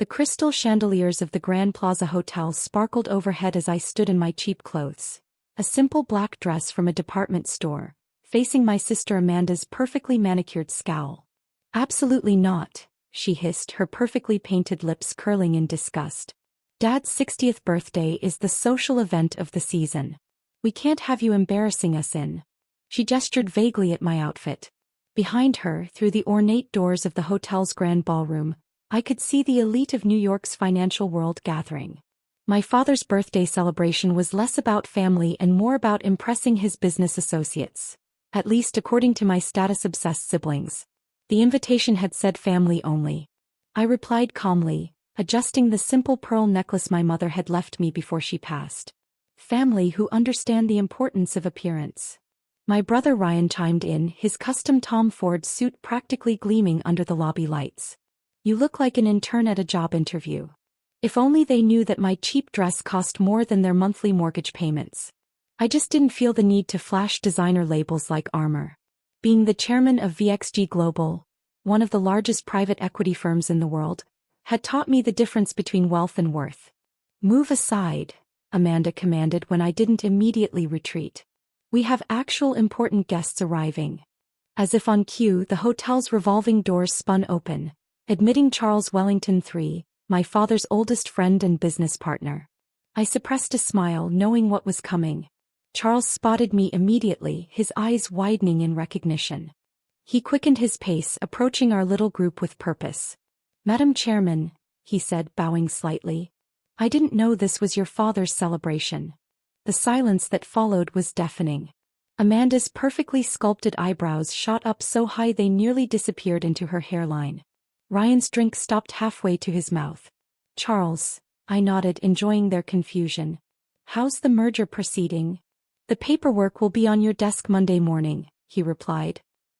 The crystal chandeliers of the Grand Plaza Hotel sparkled overhead as I stood in my cheap clothes. A simple black dress from a department store, facing my sister Amanda's perfectly manicured scowl. "Absolutely not," she hissed, her perfectly painted lips curling in disgust. "Dad's 60th birthday is the social event of the season. We can't have you embarrassing us in." She gestured vaguely at my outfit. Behind her, through the ornate doors of the hotel's grand ballroom, I could see the elite of New York's financial world gathering. My father's birthday celebration was less about family and more about impressing his business associates. At least according to my status-obsessed siblings. The invitation had said family only. I replied calmly, adjusting the simple pearl necklace my mother had left me before she passed. "Family who understand the importance of appearance." My brother Ryan chimed in, his custom Tom Ford suit practically gleaming under the lobby lights. "You look like an intern at a job interview." If only they knew that my cheap dress cost more than their monthly mortgage payments. I just didn't feel the need to flash designer labels like armor. Being the chairman of VXG Global, one of the largest private equity firms in the world, had taught me the difference between wealth and worth. "Move aside," Amanda commanded when I didn't immediately retreat. "We have actual important guests arriving." As if on cue, the hotel's revolving doors spun open, admitting Charles Wellington III, my father's oldest friend and business partner. I suppressed a smile, knowing what was coming. Charles spotted me immediately, his eyes widening in recognition. He quickened his pace, approaching our little group with purpose. "Madam Chairman," he said, bowing slightly. "I didn't know this was your father's celebration." The silence that followed was deafening. Amanda's perfectly sculpted eyebrows shot up so high they nearly disappeared into her hairline. Ryan's drink stopped halfway to his mouth. "Charles," I nodded, enjoying their confusion. "How's the merger proceeding?" "The paperwork will be on your desk Monday morning," he replied.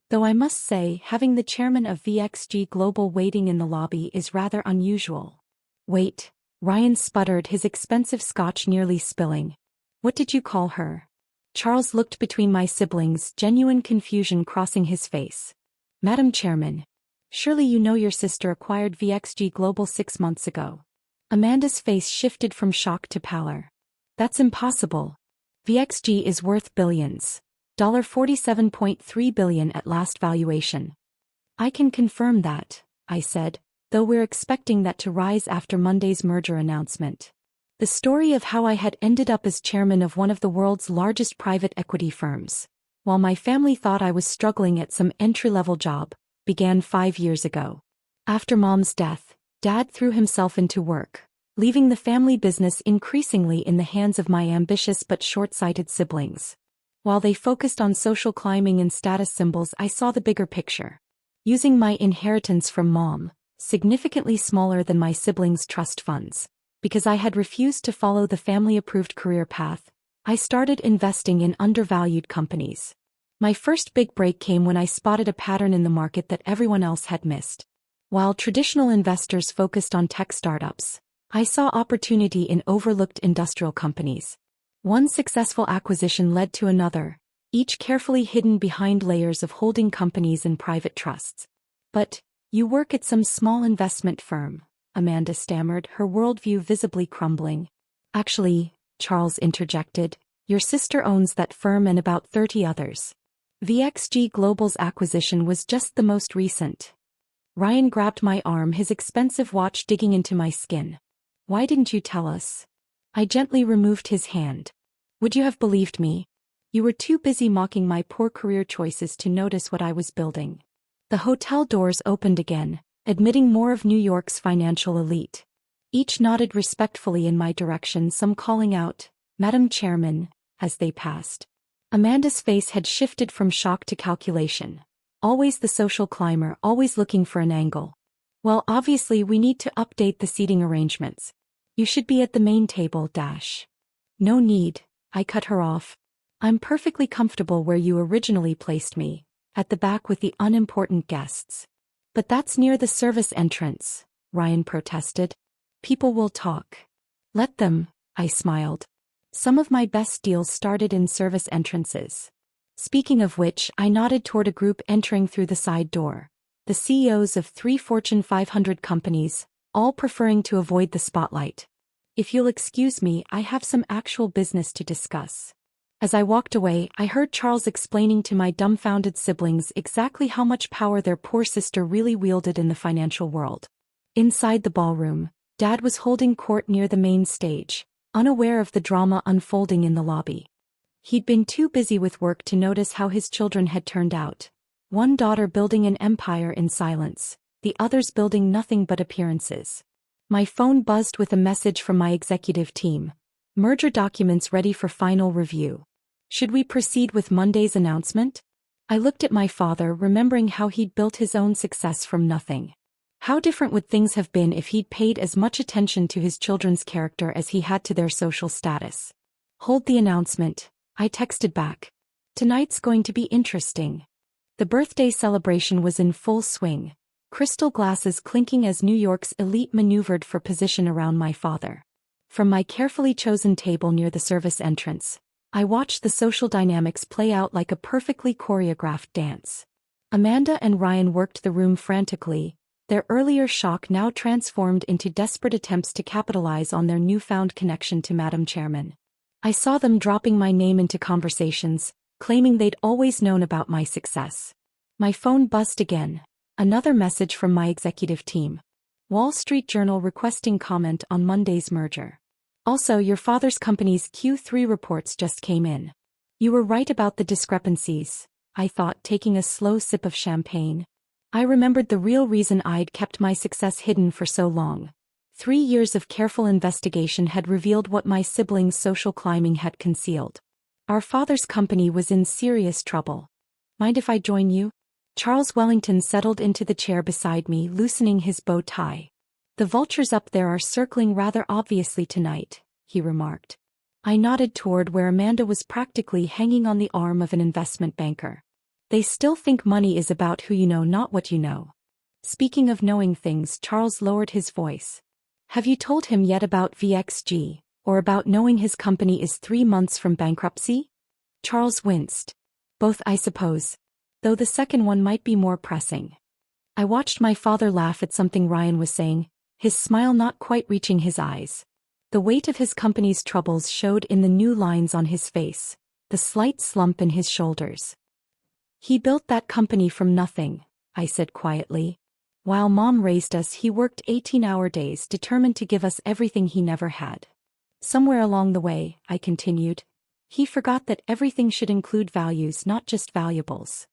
"Though I must say, having the chairman of VXG Global waiting in the lobby is rather unusual." "Wait," Ryan sputtered, his expensive scotch nearly spilling. "What did you call her?" Charles looked between my siblings, genuine confusion crossing his face. "Madam Chairman. Surely you know your sister acquired VXG Global 6 months ago." Amanda's face shifted from shock to pallor. "That's impossible. VXG is worth billions. $47.3 billion at last valuation." "I can confirm that," I said, "though we're expecting that to rise after Monday's merger announcement." The story of how I had ended up as chairman of one of the world's largest private equity firms, while my family thought I was struggling at some entry-level job, began 5 years ago. After Mom's death, Dad threw himself into work, leaving the family business increasingly in the hands of my ambitious but short-sighted siblings. While they focused on social climbing and status symbols, I saw the bigger picture. Using my inheritance from Mom, significantly smaller than my siblings' trust funds, because I had refused to follow the family-approved career path, I started investing in undervalued companies. My first big break came when I spotted a pattern in the market that everyone else had missed. While traditional investors focused on tech startups, I saw opportunity in overlooked industrial companies. One successful acquisition led to another, each carefully hidden behind layers of holding companies and private trusts. "But, you work at some small investment firm," Amanda stammered, her worldview visibly crumbling. "Actually," Charles interjected, "your sister owns that firm and about 30 others. VXG Global's acquisition was just the most recent." Ryan grabbed my arm, his expensive watch digging into my skin. "Why didn't you tell us?" I gently removed his hand. "Would you have believed me? You were too busy mocking my poor career choices to notice what I was building." The hotel doors opened again, admitting more of New York's financial elite. Each nodded respectfully in my direction, some calling out, "Madam Chairman," as they passed. Amanda's face had shifted from shock to calculation. Always the social climber, always looking for an angle. "Well, obviously we need to update the seating arrangements. You should be at the main table, dash." "No need," I cut her off. "I'm perfectly comfortable where you originally placed me, at the back with the unimportant guests." "But that's near the service entrance," Ryan protested. "People will talk." "Let them," I smiled. Some of my best deals started in service entrances. Speaking of which, I nodded toward a group entering through the side door. The CEOs of 3 Fortune 500 companies, all preferring to avoid the spotlight. If you'll excuse me, I have some actual business to discuss. As I walked away, I heard Charles explaining to my dumbfounded siblings exactly how much power their poor sister really wielded in the financial world. Inside the ballroom, Dad was holding court near the main stage, unaware of the drama unfolding in the lobby. He'd been too busy with work to notice how his children had turned out. One daughter building an empire in silence, the others building nothing but appearances. My phone buzzed with a message from my executive team. Merger documents ready for final review. Should we proceed with Monday's announcement? I looked at my father, remembering how he'd built his own success from nothing. How different would things have been if he'd paid as much attention to his children's character as he had to their social status? Hold the announcement, I texted back. Tonight's going to be interesting. The birthday celebration was in full swing, crystal glasses clinking as New York's elite maneuvered for position around my father. From my carefully chosen table near the service entrance, I watched the social dynamics play out like a perfectly choreographed dance. Amanda and Ryan worked the room frantically, their earlier shock now transformed into desperate attempts to capitalize on their newfound connection to Madam Chairman. I saw them dropping my name into conversations, claiming they'd always known about my success. My phone buzzed again. Another message from my executive team. Wall Street Journal requesting comment on Monday's merger. Also, your father's company's Q3 reports just came in. You were right about the discrepancies, I thought, taking a slow sip of champagne. I remembered the real reason I'd kept my success hidden for so long. 3 years of careful investigation had revealed what my siblings' social climbing had concealed. Our father's company was in serious trouble. Mind if I join you? Charles Wellington settled into the chair beside me, loosening his bow tie. The vultures up there are circling rather obviously tonight, he remarked. I nodded toward where Amanda was practically hanging on the arm of an investment banker. They still think money is about who you know, not what you know. Speaking of knowing things, Charles lowered his voice. Have you told him yet about VXG, or about knowing his company is 3 months from bankruptcy? Charles winced. Both, I suppose. Though the second one might be more pressing. I watched my father laugh at something Ryan was saying, his smile not quite reaching his eyes. The weight of his company's troubles showed in the new lines on his face, the slight slump in his shoulders. He built that company from nothing, I said quietly. While Mom raised us, he worked 18-hour days, determined to give us everything he never had. Somewhere along the way, I continued, he forgot that everything should include values, not just valuables.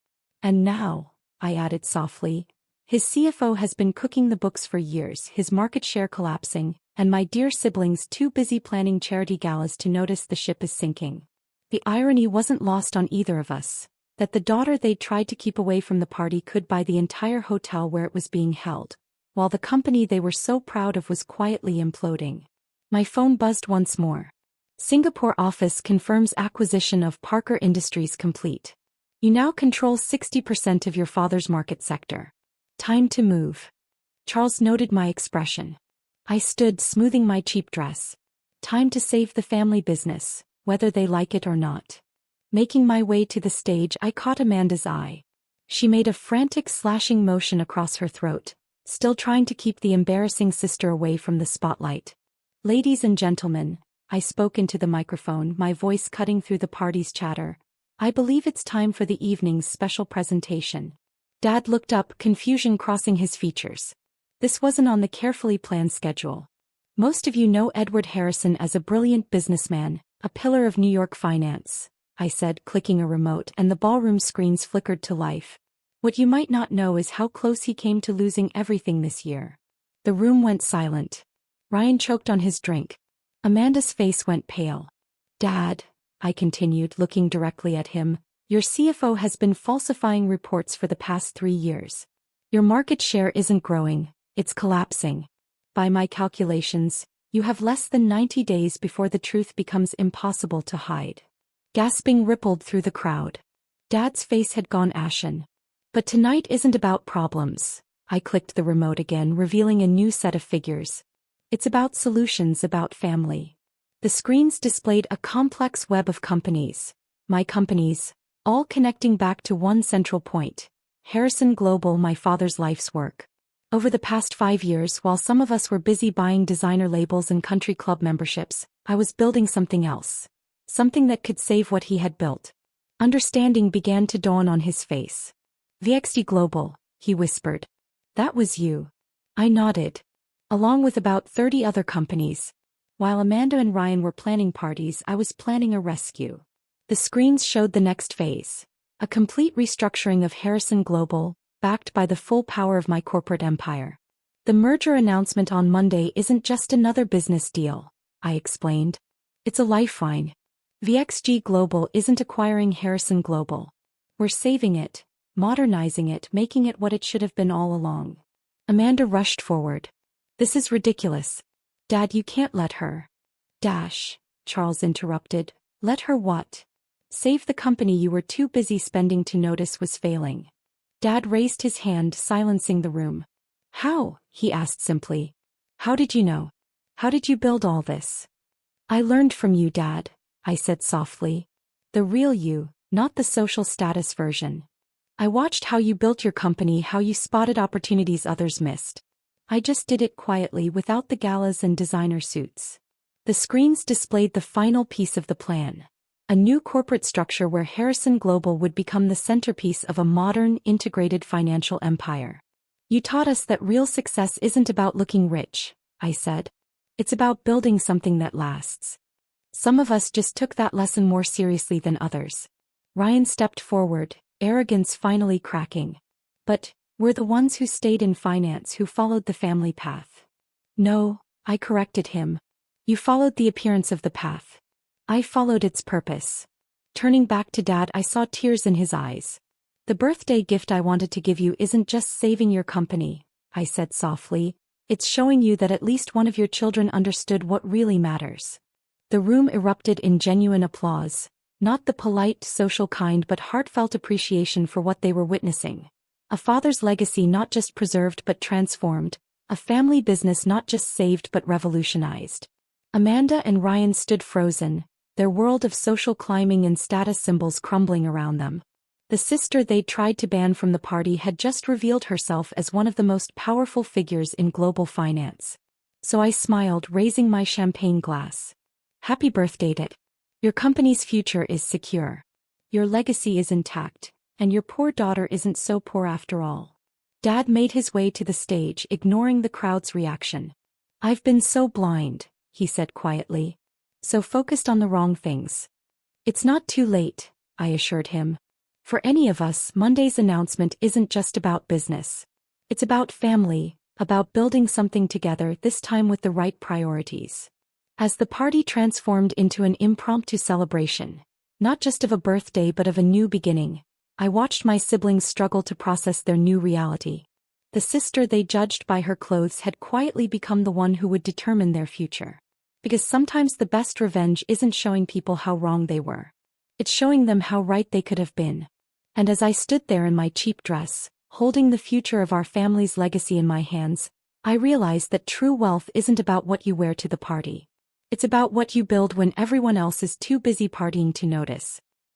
And now, I added softly, his CFO has been cooking the books for years, his market share collapsing, and my dear siblings too busy planning charity galas to notice the ship is sinking. The irony wasn't lost on either of us, that the daughter they'd tried to keep away from the party could buy the entire hotel where it was being held, while the company they were so proud of was quietly imploding. My phone buzzed once more. Singapore office confirms acquisition of Parker Industries complete. You now control 60% of your father's market sector. Time to move. Charles noted my expression. I stood, smoothing my cheap dress. Time to save the family business, whether they like it or not. Making my way to the stage, I caught Amanda's eye. She made a frantic slashing motion across her throat, still trying to keep the embarrassing sister away from the spotlight. Ladies and gentlemen, I spoke into the microphone, my voice cutting through the party's chatter. I believe it's time for the evening's special presentation. Dad looked up, confusion crossing his features. This wasn't on the carefully planned schedule. Most of you know Edward Harrison as a brilliant businessman, a pillar of New York finance, I said, clicking a remote, and the ballroom screens flickered to life. What you might not know is how close he came to losing everything this year. The room went silent. Ryan choked on his drink. Amanda's face went pale. Dad, I continued, looking directly at him, your CFO has been falsifying reports for the past 3 years. Your market share isn't growing, it's collapsing. By my calculations, you have less than 90 days before the truth becomes impossible to hide. Gasping rippled through the crowd. Dad's face had gone ashen. But tonight isn't about problems. I clicked the remote again, revealing a new set of figures. It's about solutions, about family. The screens displayed a complex web of companies, my companies, all connecting back to one central point, Harrison Global, my father's life's work. Over the past 5 years, while some of us were busy buying designer labels and country club memberships, I was building something else. Something that could save what he had built. Understanding began to dawn on his face. VXG Global, he whispered. That was you. I nodded. Along with about 30 other companies. While Amanda and Ryan were planning parties, I was planning a rescue. The screens showed the next phase. A complete restructuring of Harrison Global, backed by the full power of my corporate empire. The merger announcement on Monday isn't just another business deal, I explained. It's a lifeline. VXG Global isn't acquiring Harrison Global. We're saving it, modernizing it, making it what it should have been all along. Amanda rushed forward. This is ridiculous. Dad, you can't let her. Charles interrupted. Let her what? Save the company you were too busy spending to notice was failing. Dad raised his hand, silencing the room. How? He asked simply. How did you know? How did you build all this? I learned from you, Dad, I said softly. The real you, not the social status version. I watched how you built your company, how you spotted opportunities others missed. I just did it quietly without the galas and designer suits. The screens displayed the final piece of the plan. A new corporate structure where Harrison Global would become the centerpiece of a modern, integrated financial empire. You taught us that real success isn't about looking rich, I said. It's about building something that lasts. Some of us just took that lesson more seriously than others. Ryan stepped forward, arrogance finally cracking. But we're the ones who stayed in finance, who followed the family path. No, I corrected him. You followed the appearance of the path. I followed its purpose. Turning back to Dad, I saw tears in his eyes. The birthday gift I wanted to give you isn't just saving your company, I said softly. It's showing you that at least one of your children understood what really matters. The room erupted in genuine applause, not the polite, social kind but heartfelt appreciation for what they were witnessing. A father's legacy not just preserved but transformed, a family business not just saved but revolutionized. Amanda and Ryan stood frozen, their world of social climbing and status symbols crumbling around them. The sister they'd tried to ban from the party had just revealed herself as one of the most powerful figures in global finance. So I smiled, raising my champagne glass. Happy birthday, Dad. Your company's future is secure. Your legacy is intact, and your poor daughter isn't so poor after all. Dad made his way to the stage, ignoring the crowd's reaction. I've been so blind, he said quietly. So focused on the wrong things. It's not too late, I assured him. For any of us, Monday's announcement isn't just about business. It's about family, about building something together, this time with the right priorities. As the party transformed into an impromptu celebration, not just of a birthday but of a new beginning, I watched my siblings struggle to process their new reality. The sister they judged by her clothes had quietly become the one who would determine their future. Because sometimes the best revenge isn't showing people how wrong they were. It's showing them how right they could have been. And as I stood there in my cheap dress, holding the future of our family's legacy in my hands, I realized that true wealth isn't about what you wear to the party. It's about what you build when everyone else is too busy partying to notice.